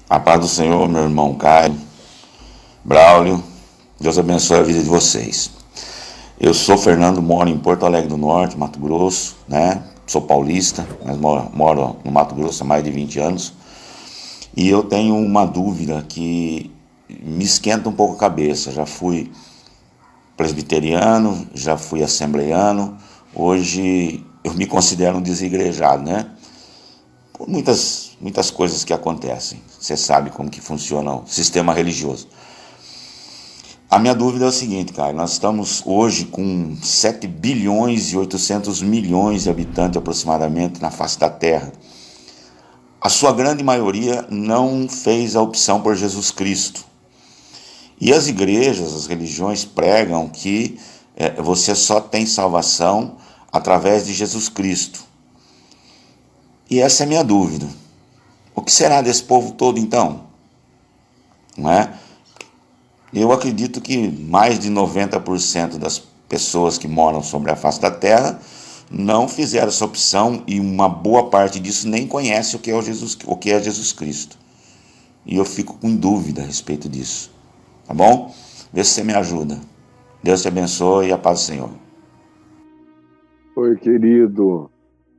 A paz do Senhor, meu irmão Caio, Braulio, Deus abençoe a vida de vocês. Eu sou Fernando, moro em Porto Alegre do Norte, Mato Grosso, né? Sou paulista, mas moro no Mato Grosso há mais de 20 anos. E eu tenho uma dúvida que me esquenta um pouco a cabeça. Já fui presbiteriano, já fui assembleiano, hoje eu me considero um desigrejado, né? Por muitas coisas que acontecem. Você sabe como que funciona o sistema religioso. A minha dúvida é o seguinte, cara, nós estamos hoje com 7 bilhões e 800 milhões de habitantes aproximadamente na face da Terra. A sua grande maioria não fez a opção por Jesus Cristo. E as igrejas, as religiões pregam que você só tem salvação através de Jesus Cristo. E essa é a minha dúvida. O que será desse povo todo então? Não é? Eu acredito que mais de 90% das pessoas que moram sobre a face da Terra não fizeram essa opção e uma boa parte disso nem conhece o que é Jesus Cristo. E eu fico com dúvida a respeito disso. Tá bom? Vê se você me ajuda. Deus te abençoe e a paz do Senhor. Oi, querido.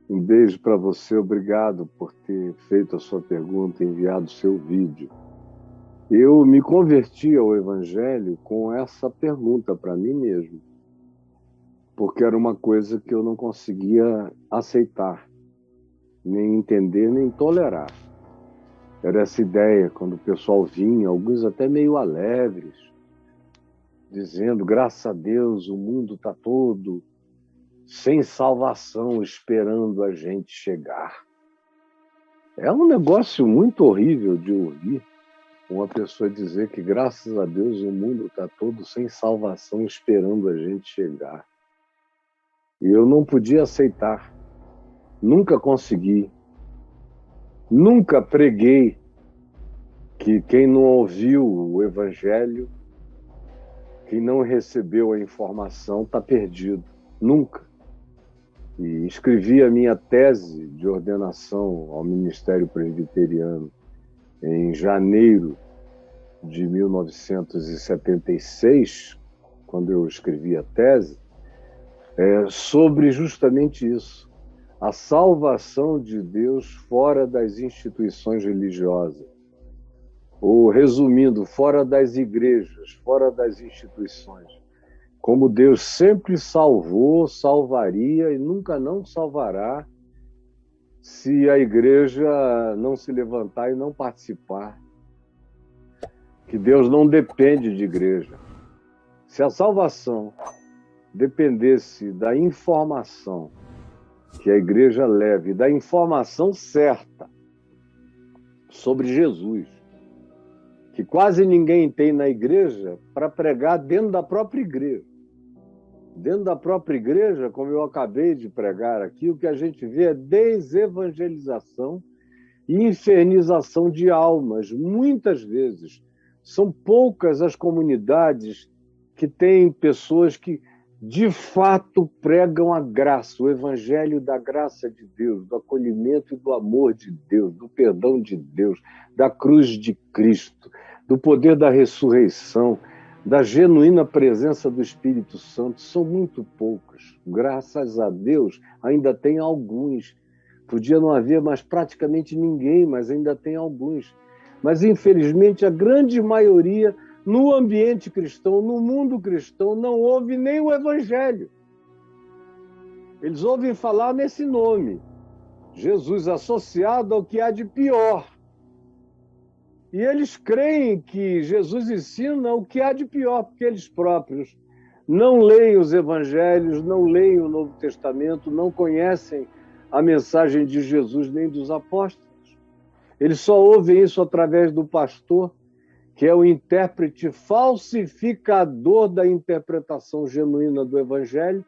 Um beijo para você. Obrigado por ter feito a sua pergunta e enviado o seu vídeo. Eu me converti ao Evangelho com essa pergunta para mim mesmo, porque era uma coisa que eu não conseguia aceitar, nem entender, nem tolerar. Era essa ideia, quando o pessoal vinha, alguns até meio alegres, dizendo, graças a Deus, o mundo está todo sem salvação, esperando a gente chegar. É um negócio muito horrível de ouvir uma pessoa dizer que, graças a Deus, o mundo está todo sem salvação, esperando a gente chegar. E eu não podia aceitar. Nunca consegui. Nunca preguei que quem não ouviu o Evangelho, quem não recebeu a informação, está perdido. Nunca. E escrevi a minha tese de ordenação ao Ministério Presbiteriano em janeiro de 1976, quando eu escrevi a tese, sobre justamente isso, a salvação de Deus fora das instituições religiosas, ou resumindo, fora das igrejas, fora das instituições. Como Deus sempre salvou, salvaria e nunca não salvará se a igreja não se levantar e não participar. Que Deus não depende de igreja. Se a salvação dependesse da informação que a igreja leve, da informação certa sobre Jesus, que quase ninguém tem na igreja, para pregar dentro da própria igreja. Dentro da própria igreja, como eu acabei de pregar aqui, o que a gente vê é desevangelização e infernização de almas. Muitas vezes, são poucas as comunidades que têm pessoas que, de fato, pregam a graça, o evangelho da graça de Deus, do acolhimento e do amor de Deus, do perdão de Deus, da cruz de Cristo, do poder da ressurreição, da genuína presença do Espírito Santo. São muito poucas. Graças a Deus, ainda tem alguns. Podia não haver mais praticamente ninguém, mas ainda tem alguns. Mas, infelizmente, a grande maioria, no ambiente cristão, no mundo cristão, não ouve nem o Evangelho. Eles ouvem falar nesse nome, Jesus associado ao que há de pior. E eles creem que Jesus ensina o que há de pior, porque eles próprios não leem os evangelhos, não leem o Novo Testamento, não conhecem a mensagem de Jesus nem dos apóstolos. Eles só ouvem isso através do pastor, que é o intérprete falsificador da interpretação genuína do evangelho,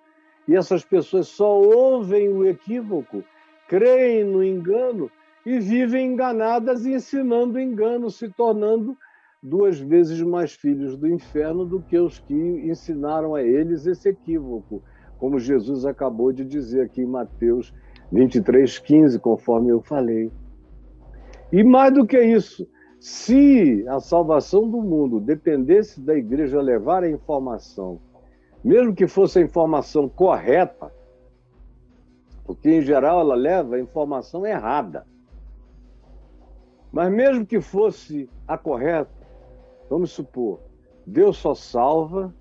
e essas pessoas só ouvem o equívoco, creem no engano, e vivem enganadas e ensinando engano, se tornando 2 vezes mais filhos do inferno do que os que ensinaram a eles esse equívoco, como Jesus acabou de dizer aqui em Mateus 23:15, conforme eu falei. E mais do que isso, Se a salvação do mundo dependesse da igreja levar a informação, mesmo que fosse a informação correta, porque em geral ela leva a informação errada, mas mesmo que fosse a correta, vamos supor, Deus só salva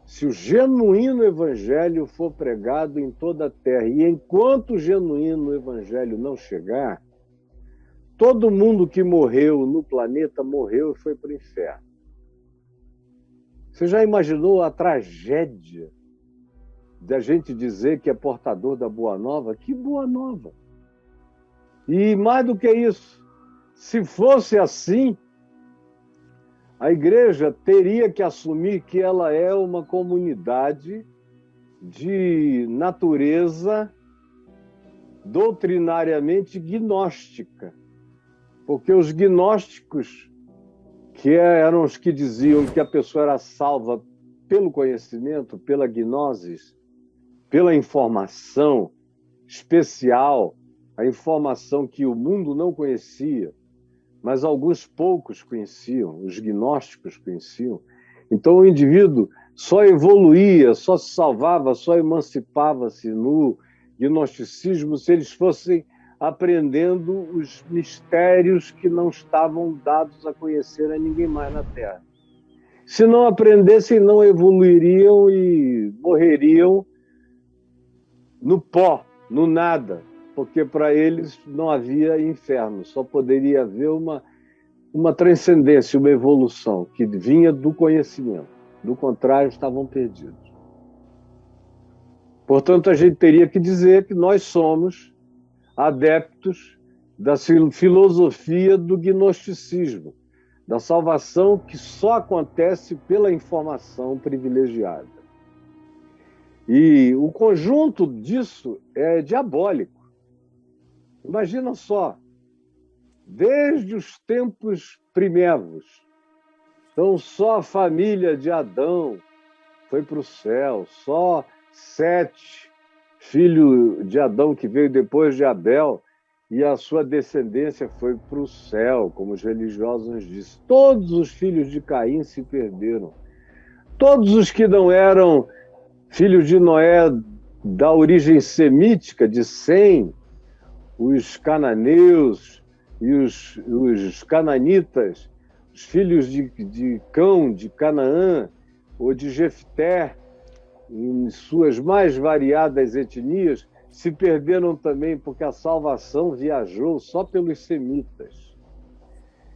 se o genuíno evangelho for pregado em toda a terra. E enquanto o genuíno evangelho não chegar, todo mundo que morreu no planeta morreu e foi para o inferno. Você já imaginou a tragédia da gente dizer que é portador da boa nova? Que boa nova! E mais do que isso, se fosse assim, a igreja teria que assumir que ela é uma comunidade de natureza doutrinariamente gnóstica. Porque os gnósticos, que eram os que diziam que a pessoa era salva pelo conhecimento, pela gnosis, pela informação especial, a informação que o mundo não conhecia, mas alguns poucos conheciam, os gnósticos conheciam. Então o indivíduo só evoluía, só se salvava, só emancipava-se no gnosticismo se eles fossem aprendendo os mistérios que não estavam dados a conhecer a ninguém mais na Terra. Se não aprendessem, não evoluiriam e morreriam no pó, no nada, porque para eles não havia inferno, só poderia haver uma transcendência, uma evolução que vinha do conhecimento. Do contrário, estavam perdidos. Portanto, a gente teria que dizer que nós somos adeptos da filosofia do gnosticismo, da salvação que só acontece pela informação privilegiada. E o conjunto disso é diabólico. Imagina só, desde os tempos primevos, então só a família de Adão foi para o céu, só Sete, filho de Adão que veio depois de Abel, e a sua descendência foi para o céu, como os religiosos dizem. Todos os filhos de Caim se perderam. Todos os que não eram filhos de Noé da origem semítica, de Sem, os cananeus e os cananitas, os filhos de Cão, de Canaã, ou de Jefté, em suas mais variadas etnias, se perderam também porque a salvação viajou só pelos semitas.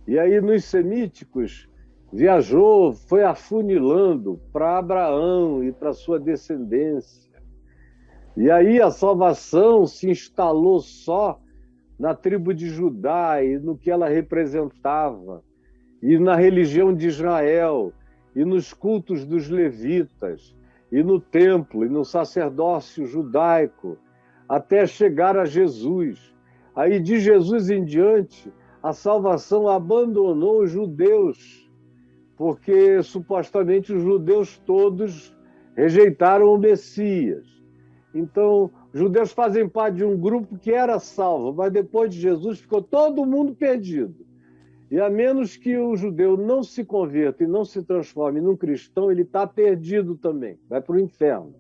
E aí, nos semíticos, viajou, foi afunilando para Abraão e para sua descendência. E aí a salvação se instalou só na tribo de Judá e no que ela representava, e na religião de Israel, e nos cultos dos levitas, e no templo, e no sacerdócio judaico, até chegar a Jesus. Aí de Jesus em diante, a salvação abandonou os judeus, porque supostamente os judeus todos rejeitaram o Messias. Então, os judeus fazem parte de um grupo que era salvo, mas depois de Jesus ficou todo mundo perdido. E a menos que o judeu não se converta e não se transforme num cristão, ele está perdido também, vai para o inferno.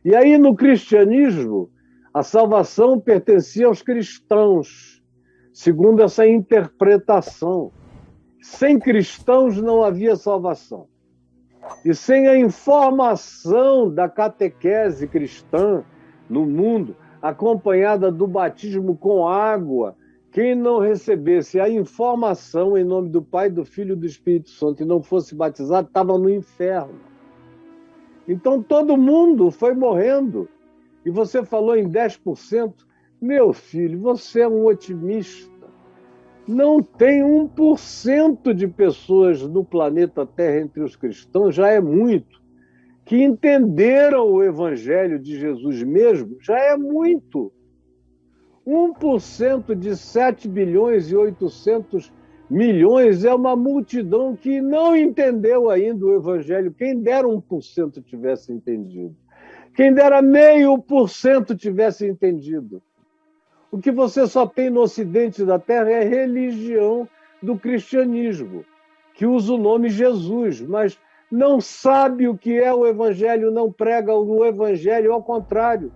E aí, no cristianismo, a salvação pertencia aos cristãos, segundo essa interpretação. Sem cristãos não havia salvação. E sem a informação da catequese cristã no mundo, acompanhada do batismo com água, quem não recebesse a informação em nome do Pai, do Filho e do Espírito Santo e não fosse batizado, estava no inferno. Então todo mundo foi morrendo. E você falou em 10%. Meu filho, você é um otimista. Não tem 1% de pessoas no planeta Terra entre os cristãos, já é muito, que entenderam o Evangelho de Jesus mesmo, já é muito. 1% de 7 bilhões e 800 milhões é uma multidão que não entendeu ainda o Evangelho. Quem dera 1% tivesse entendido. Quem dera 0,5% tivesse entendido. O que você só tem no ocidente da Terra é religião do cristianismo, que usa o nome Jesus, mas não sabe o que é o evangelho, não prega o evangelho, ao contrário.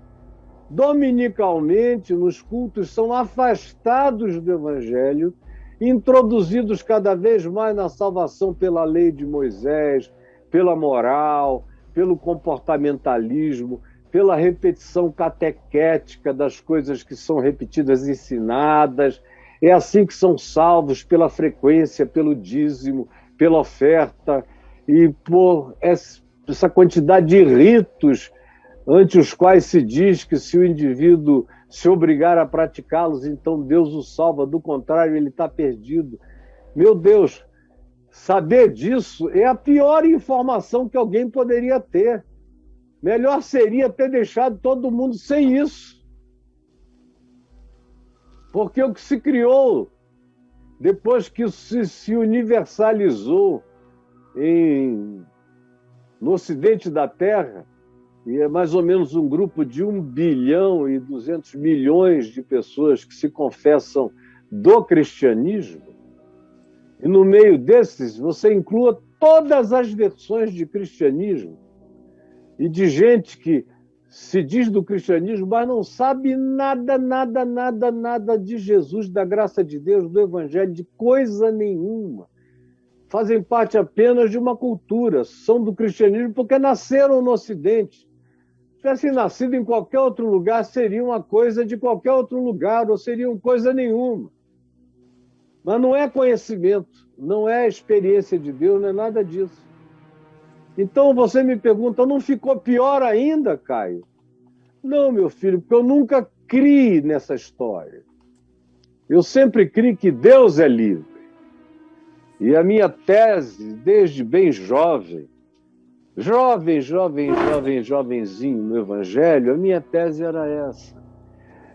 Dominicalmente, nos cultos, são afastados do evangelho, introduzidos cada vez mais na salvação pela lei de Moisés, pela moral, pelo comportamentalismo, pela repetição catequética das coisas que são repetidas, ensinadas. É assim que são salvos, pela frequência, pelo dízimo, pela oferta e por essa quantidade de ritos ante os quais se diz que se o indivíduo se obrigar a praticá-los, então Deus o salva, do contrário, ele está perdido. Meu Deus, saber disso é a pior informação que alguém poderia ter. Melhor seria ter deixado todo mundo sem isso. Porque o que se criou, depois que se universalizou no ocidente da Terra, e é mais ou menos um grupo de 1 bilhão e 200 milhões de pessoas que se confessam do cristianismo, e no meio desses você inclua todas as versões de cristianismo, e de gente que se diz do cristianismo, mas não sabe nada de Jesus, da graça de Deus, do evangelho, de coisa nenhuma. Fazem parte apenas de uma cultura, são do cristianismo porque nasceram no Ocidente. Se tivessem nascido em qualquer outro lugar, seria uma coisa de qualquer outro lugar, ou seriam coisa nenhuma. Mas não é conhecimento, não é experiência de Deus, não é nada disso. Então você me pergunta, não ficou pior ainda, Caio? Não, meu filho, porque eu nunca criei nessa história. Eu sempre criei que Deus é livre. E a minha tese, desde bem jovenzinho no Evangelho, a minha tese era essa,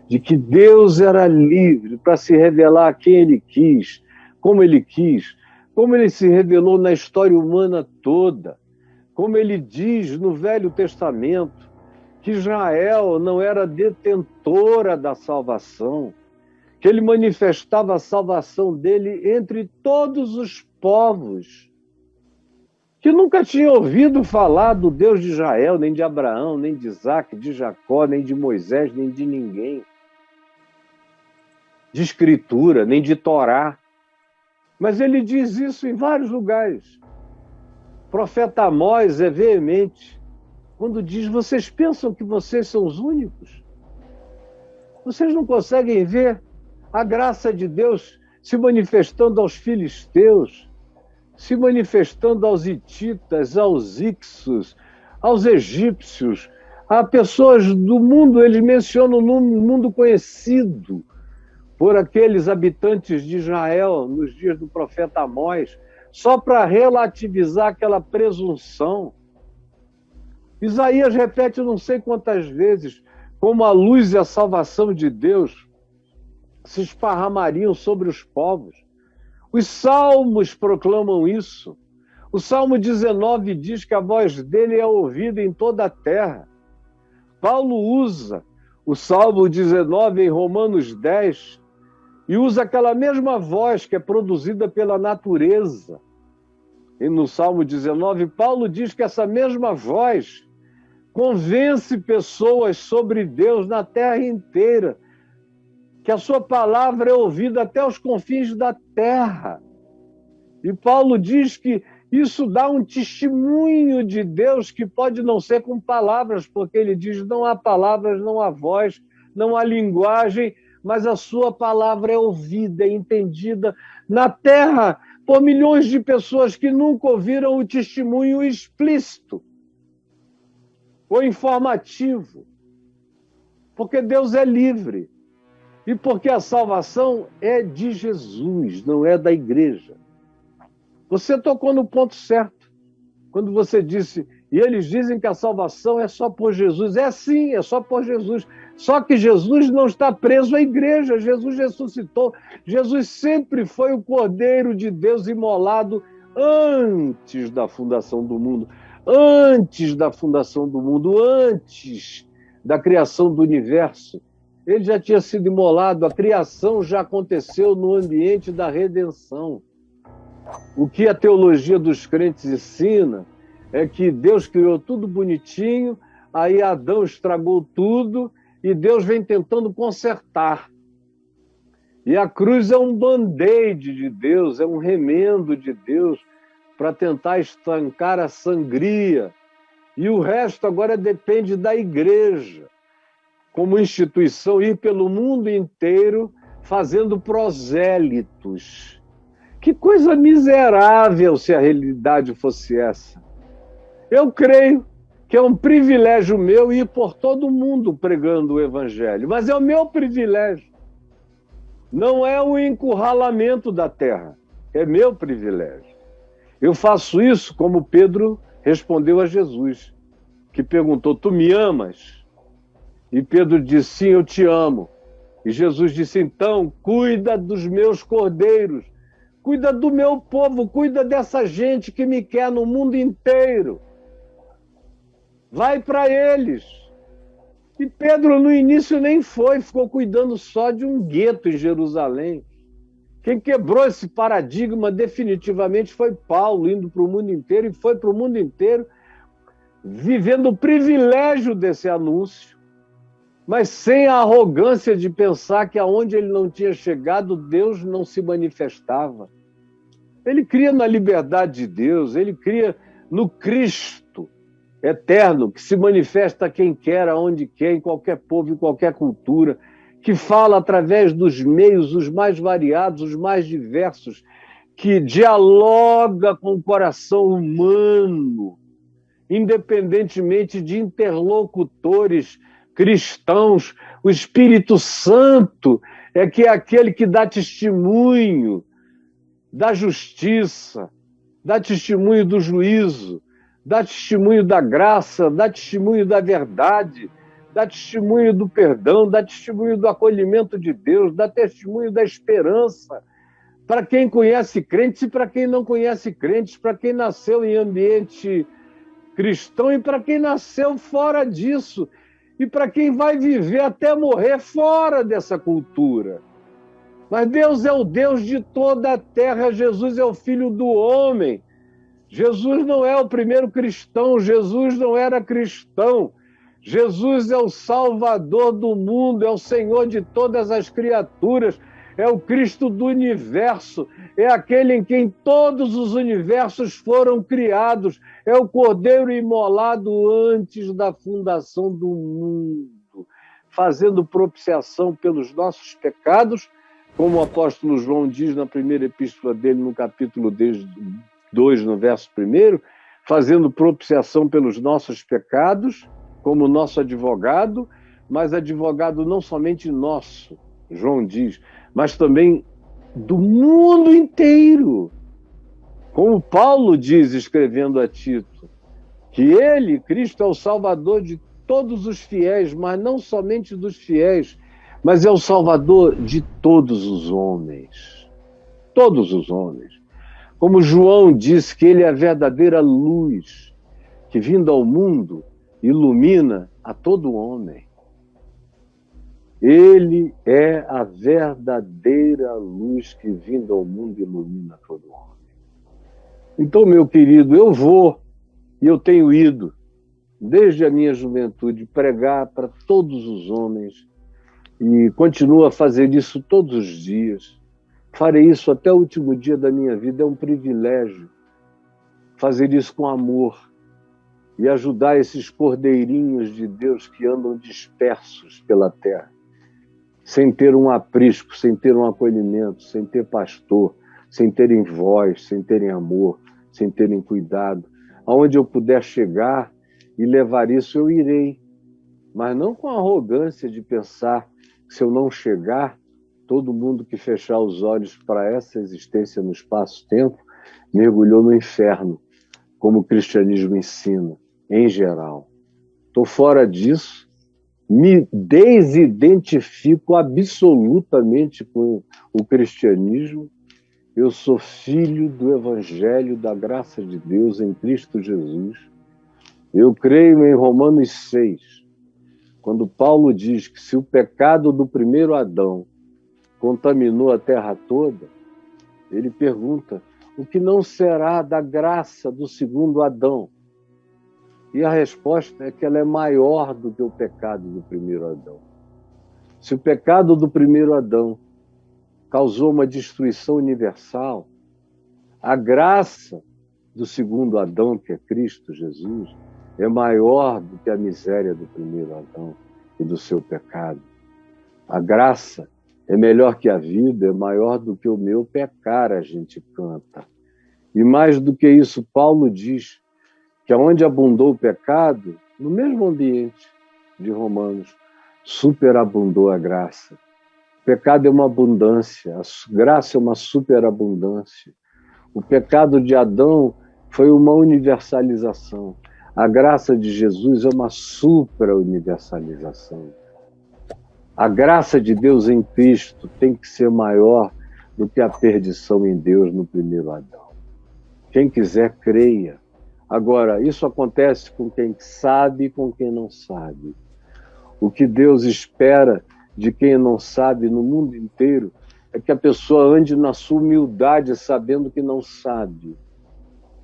de que Deus era livre para se revelar a quem Ele quis, como Ele se revelou na história humana toda, como Ele diz no Velho Testamento, que Israel não era detentora da salvação, que Ele manifestava a salvação dele entre todos os povos, que nunca tinha ouvido falar do Deus de Israel, nem de Abraão, nem de Isaac, de Jacó, nem de Moisés, nem de ninguém, de Escritura, nem de Torá. Mas ele diz isso em vários lugares. O profeta Amós é veemente quando diz: vocês pensam que vocês são os únicos? Vocês não conseguem ver a graça de Deus se manifestando aos filisteus, se manifestando aos hititas, aos ixos, aos egípcios, a pessoas do mundo. Eles mencionam no mundo conhecido por aqueles habitantes de Israel nos dias do profeta Amós, só para relativizar aquela presunção. Isaías repete não sei quantas vezes como a luz e a salvação de Deus se esparramariam sobre os povos. Os salmos proclamam isso. O Salmo 19 diz que a voz dele é ouvida em toda a terra. Paulo usa o Salmo 19 em Romanos 10 e usa aquela mesma voz que é produzida pela natureza. E no Salmo 19, Paulo diz que essa mesma voz convence pessoas sobre Deus na terra inteira, que a sua palavra é ouvida até os confins da terra. E Paulo diz que isso dá um testemunho de Deus que pode não ser com palavras, porque ele diz: não há palavras, não há voz, não há linguagem, mas a sua palavra é ouvida, é entendida na terra por milhões de pessoas que nunca ouviram o testemunho explícito ou informativo. Porque Deus é livre. E porque a salvação é de Jesus, não é da igreja. Você tocou no ponto certo, quando você disse, e eles dizem que a salvação é só por Jesus. É sim, é só por Jesus. Só que Jesus não está preso à igreja, Jesus ressuscitou. Jesus sempre foi o Cordeiro de Deus imolado antes da fundação do mundo. Antes da fundação do mundo, antes da criação do universo. Ele já tinha sido imolado, a criação já aconteceu no ambiente da redenção. O que a teologia dos crentes ensina é que Deus criou tudo bonitinho, aí Adão estragou tudo e Deus vem tentando consertar. E a cruz é um band-aid de Deus, é um remendo de Deus para tentar estancar a sangria. E o resto agora depende da igreja, como instituição, ir pelo mundo inteiro fazendo prosélitos. Que coisa miserável se a realidade fosse essa. Eu creio que é um privilégio meu ir por todo mundo pregando o evangelho, mas é o meu privilégio. Não é o encurralamento da terra, é meu privilégio. Eu faço isso como Pedro respondeu a Jesus, que perguntou, tu me amas? E Pedro disse, sim, eu te amo. E Jesus disse, então, cuida dos meus cordeiros, cuida do meu povo, cuida dessa gente que me quer no mundo inteiro. Vai para eles. E Pedro, no início, nem foi, ficou cuidando só de um gueto em Jerusalém. Quem quebrou esse paradigma definitivamente foi Paulo, indo para o mundo inteiro, e foi para o mundo inteiro, vivendo o privilégio desse anúncio, mas sem a arrogância de pensar que aonde ele não tinha chegado, Deus não se manifestava. Ele cria na liberdade de Deus, ele cria no Cristo eterno, que se manifesta a quem quer, aonde quer, em qualquer povo, em qualquer cultura, que fala através dos meios os mais variados, os mais diversos, que dialoga com o coração humano, independentemente de interlocutores cristãos. O Espírito Santo é que é aquele que dá testemunho da justiça, dá testemunho do juízo, dá testemunho da graça, dá testemunho da verdade, dá testemunho do perdão, dá testemunho do acolhimento de Deus, dá testemunho da esperança, para quem conhece crentes e para quem não conhece crentes, para quem nasceu em ambiente cristão e para quem nasceu fora disso, e para quem vai viver até morrer fora dessa cultura. Mas Deus é o Deus de toda a terra, Jesus é o Filho do homem. Jesus não é o primeiro cristão, Jesus não era cristão. Jesus é o Salvador do mundo, é o Senhor de todas as criaturas, é o Cristo do universo, é aquele em quem todos os universos foram criados, é o Cordeiro imolado antes da fundação do mundo, fazendo propiciação pelos nossos pecados, como o apóstolo João diz na primeira epístola dele, no capítulo 2, no verso 1, fazendo propiciação pelos nossos pecados, como nosso advogado, mas advogado não somente nosso, João diz, mas também do mundo inteiro. Como Paulo diz, escrevendo a Tito, que ele, Cristo, é o Salvador de todos os fiéis, mas não somente dos fiéis, mas é o Salvador de todos os homens. Todos os homens. Como João disse que ele é a verdadeira luz, que vindo ao mundo ilumina a todo homem. Ele é a verdadeira luz que vindo ao mundo ilumina todo homem. Então, meu querido, eu vou, e eu tenho ido, desde a minha juventude, pregar para todos os homens, e continuo a fazer isso todos os dias. Farei isso até o último dia da minha vida, é um privilégio fazer isso com amor e ajudar esses cordeirinhos de Deus que andam dispersos pela terra, sem ter um aprisco, sem ter um acolhimento, sem ter pastor, sem terem voz, sem terem amor, sem terem cuidado. Aonde eu puder chegar e levar isso, eu irei, mas não com a arrogância de pensar que se eu não chegar, todo mundo que fechar os olhos para essa existência no espaço-tempo mergulhou no inferno, como o cristianismo ensina, em geral. Estou fora disso, me desidentifico absolutamente com o cristianismo. Eu sou filho do Evangelho da graça de Deus em Cristo Jesus. Eu creio em Romanos 6, Quando Paulo diz que se o pecado do primeiro Adão contaminou a terra toda, ele pergunta: o que não será da graça do segundo Adão? E a resposta é que ela é maior do que o pecado do primeiro Adão. Se o pecado do primeiro Adão causou uma destruição universal, a graça do segundo Adão, que é Cristo Jesus, é maior do que a miséria do primeiro Adão e do seu pecado. A graça é melhor que a vida, é maior do que o meu pecar, a gente canta. E mais do que isso, Paulo diz que onde abundou o pecado, no mesmo ambiente de Romanos, superabundou a graça. O pecado é uma abundância, a graça é uma superabundância. O pecado de Adão foi uma universalização. A graça de Jesus é uma supra-universalização. A graça de Deus em Cristo tem que ser maior do que a perdição em Deus no primeiro Adão. Quem quiser, creia. Agora, isso acontece com quem sabe e com quem não sabe. O que Deus espera de quem não sabe no mundo inteiro é que a pessoa ande na sua humildade, sabendo que não sabe.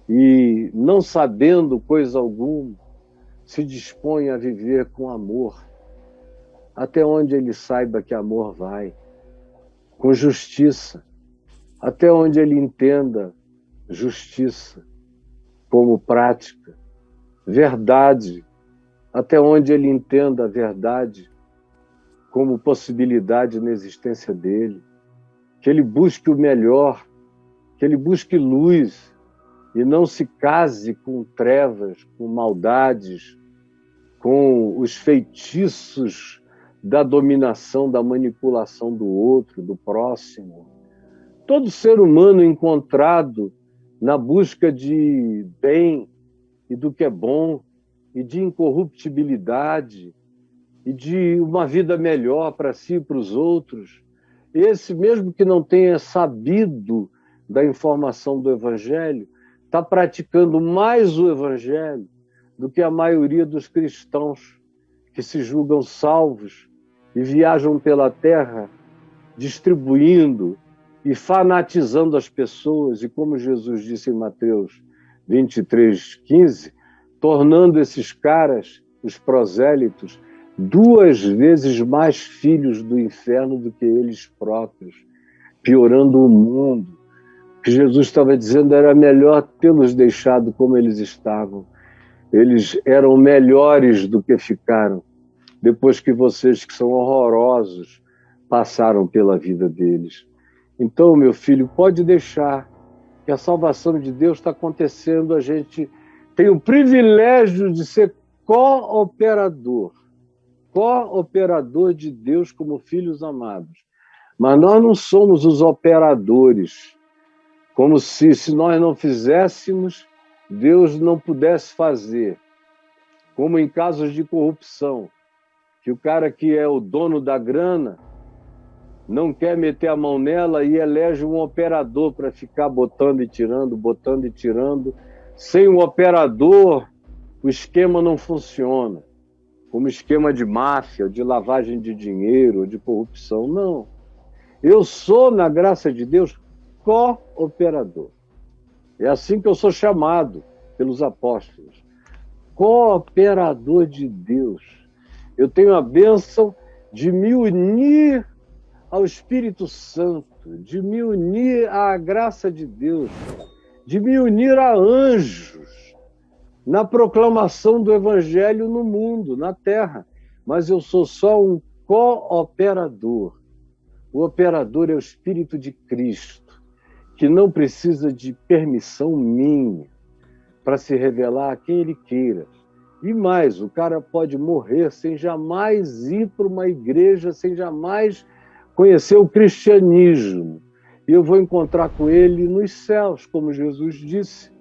E, não sabendo coisa alguma, se dispõe a viver com amor, até onde ele saiba que amor vai, com justiça, até onde ele entenda justiça como prática, verdade, até onde ele entenda a verdade como possibilidade na existência dele, que ele busque o melhor, que ele busque luz e não se case com trevas, com maldades, com os feitiços da dominação, da manipulação do outro, do próximo. Todo ser humano encontrado na busca de bem e do que é bom, e de incorruptibilidade, e de uma vida melhor para si e para os outros, esse mesmo que não tenha sabido da informação do Evangelho, está praticando mais o Evangelho do que a maioria dos cristãos que se julgam salvos e viajam pela terra distribuindo e fanatizando as pessoas, e como Jesus disse em Mateus 23:15, tornando esses caras, os prosélitos, 2 vezes mais filhos do inferno do que eles próprios, piorando o mundo. O que Jesus estava dizendo era melhor tê-los deixado como eles estavam. Eles eram melhores do que ficaram, depois que vocês, que são horrorosos, passaram pela vida deles. Então, meu filho, pode deixar que a salvação de Deus está acontecendo. A gente tem o privilégio de ser cooperador de Deus como filhos amados. Mas nós não somos os operadores, como se nós não fizéssemos, Deus não pudesse fazer. Como em casos de corrupção, que o cara que é o dono da grana não quer meter a mão nela e elege um operador para ficar botando e tirando. Sem um operador, o esquema não funciona. Como esquema de máfia, de lavagem de dinheiro, de corrupção. Não. Eu sou, na graça de Deus, cooperador. É assim que eu sou chamado pelos apóstolos. Cooperador de Deus. Eu tenho a bênção de me unir ao Espírito Santo, de me unir à graça de Deus, de me unir a anjos na proclamação do Evangelho no mundo, na terra. Mas eu sou só um cooperador. O operador é o Espírito de Cristo, que não precisa de permissão minha para se revelar a quem ele queira. E mais, o cara pode morrer sem jamais ir para uma igreja, sem jamais conhecer o cristianismo. E eu vou encontrar com ele nos céus, como Jesus disse.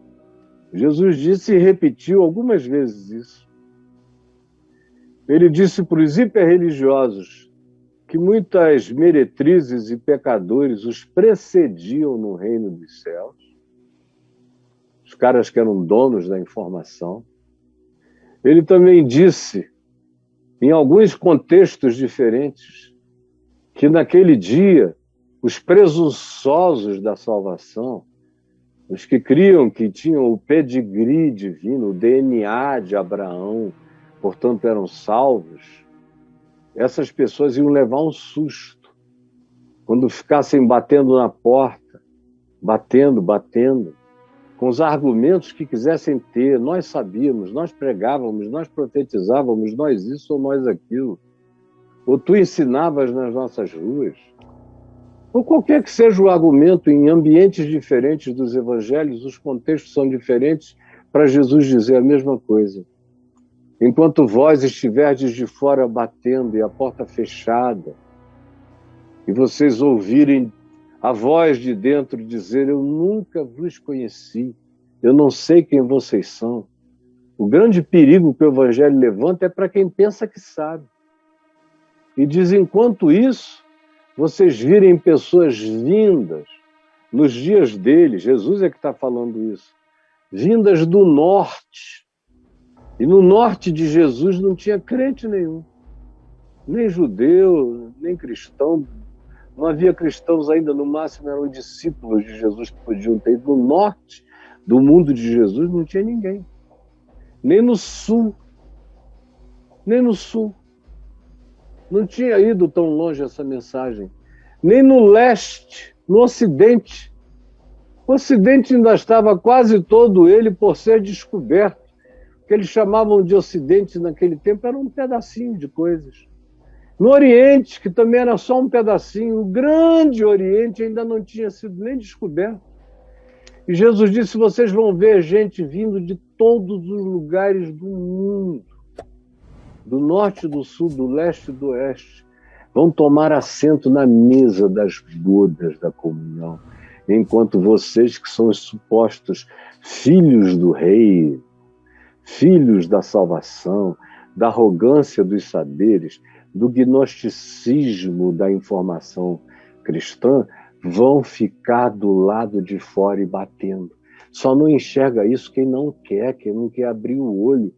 Jesus disse e repetiu algumas vezes isso. Ele disse para os hiperreligiosos que muitas meretrizes e pecadores os precediam no reino dos céus. Os caras que eram donos da informação. Ele também disse em alguns contextos diferentes, que naquele dia os presunçosos da salvação, os que criam que tinham o pedigree divino, o DNA de Abraão, portanto eram salvos, essas pessoas iam levar um susto quando ficassem batendo na porta, batendo, com os argumentos que quisessem ter. Nós sabíamos, nós pregávamos, nós profetizávamos, nós isso ou nós aquilo. Ou tu ensinavas nas nossas ruas. Ou qualquer que seja o argumento, em ambientes diferentes dos evangelhos, os contextos são diferentes para Jesus dizer a mesma coisa. Enquanto vós estiverdes de fora batendo e a porta fechada, e vocês ouvirem a voz de dentro dizer: eu nunca vos conheci, eu não sei quem vocês são. O grande perigo que o evangelho levanta é para quem pensa que sabe. E diz: enquanto isso, vocês virem pessoas vindas nos dias dele, Jesus é que está falando isso, vindas do norte. E no norte de Jesus não tinha crente nenhum, nem judeu, nem cristão. Não havia cristãos ainda, no máximo eram discípulos de Jesus que podiam ter ido. No norte do mundo de Jesus não tinha ninguém. Nem no sul. Nem no sul. Não tinha ido tão longe essa mensagem. Nem no leste, no ocidente. O ocidente ainda estava quase todo ele por ser descoberto. O que eles chamavam de ocidente naquele tempo era um pedacinho de coisas. No Oriente, que também era só um pedacinho, o grande Oriente ainda não tinha sido nem descoberto. E Jesus disse: vocês vão ver gente vindo de todos os lugares do mundo, do norte, do sul, do leste e do oeste, vão tomar assento na mesa das bodas da comunhão, enquanto vocês, que são os supostos filhos do rei, filhos da salvação, da arrogância dos saberes, do gnosticismo da informação cristã, vão ficar do lado de fora e batendo. Só não enxerga isso quem não quer abrir o olho,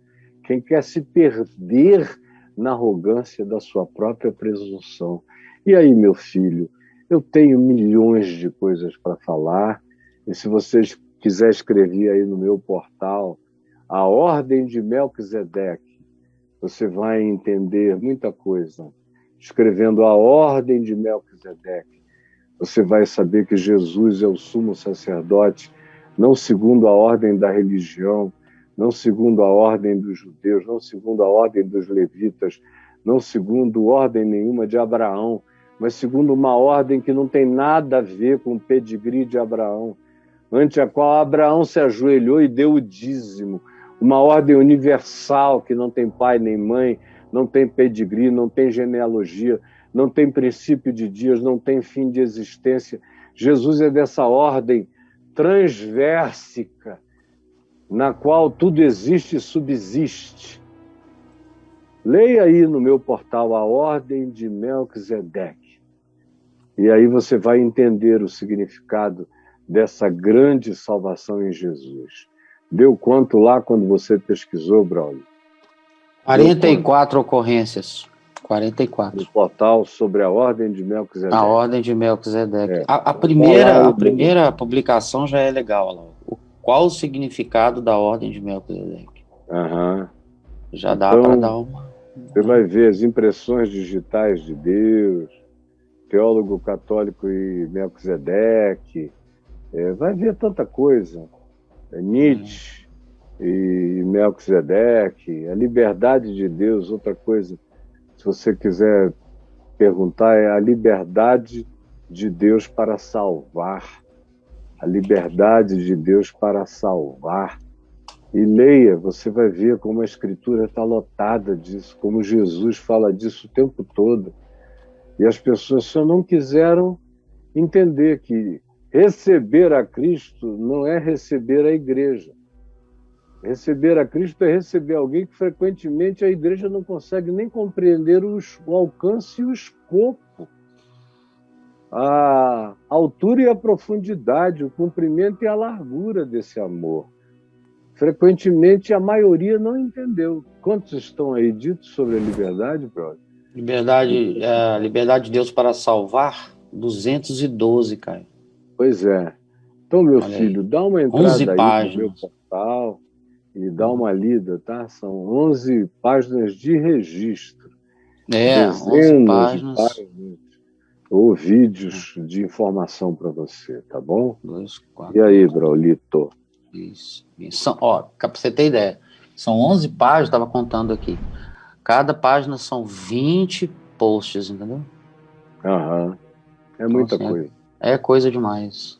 quem quer se perder na arrogância da sua própria presunção. E aí, meu filho, eu tenho milhões de coisas para falar, e se vocês quiserem escrever aí no meu portal A Ordem de Melquisedeque, você vai entender muita coisa. Escrevendo A Ordem de Melquisedeque, você vai saber que Jesus é o sumo sacerdote, não segundo a ordem da religião, não segundo a ordem dos judeus, não segundo a ordem dos levitas, não segundo ordem nenhuma de Abraão, mas segundo uma ordem que não tem nada a ver com o pedigree de Abraão, ante a qual Abraão se ajoelhou e deu o dízimo. Uma ordem universal que não tem pai nem mãe, não tem pedigree, não tem genealogia, não tem princípio de dias, não tem fim de existência. Jesus é dessa ordem transversica, na qual tudo existe e subsiste. Leia aí no meu portal A Ordem de Melquisedeque. E aí você vai entender o significado dessa grande salvação em Jesus. Deu quanto lá quando você pesquisou, Braulio? 44 ocorrências. 44. No portal sobre a Ordem de Melquisedeque. A Ordem de Melquisedeque. A primeira publicação já é legal. Lá. Qual o significado da Ordem de Melquisedeque? Uhum. Já dá para dar uma... Você vai ver as impressões digitais de Deus, teólogo católico e Melquisedeque, vai ver tanta coisa. Nietzsche e Melquisedeque, a liberdade de Deus, outra coisa, se você quiser perguntar, é a liberdade de Deus para salvar. A liberdade de Deus para salvar. E leia, você vai ver como a Escritura está lotada disso, como Jesus fala disso o tempo todo. E as pessoas só não quiseram entender que receber a Cristo não é receber a igreja. Receber a Cristo é receber alguém que frequentemente a igreja não consegue nem compreender o alcance e o escopo, a altura e a profundidade, o comprimento e a largura desse amor. frequentemente a maioria não entendeu. Quantos estão aí ditos sobre a liberdade, brother? Liberdade de Deus para salvar, 212, Caio. Pois é. Então, meu Olha filho, aí. dá uma 11 entrada aí no meu páginas. portal e dá uma lida, tá? São 11 páginas de registro. 11 Dezenas de páginas. páginas ou vídeos de informação para você, tá bom? 2, 4. E aí, Braulito? Isso. Ó, pra você ter ideia, são 11 páginas, estava contando aqui. Cada página são 20 posts, entendeu? Aham. É Então, muita assim, coisa. é coisa demais.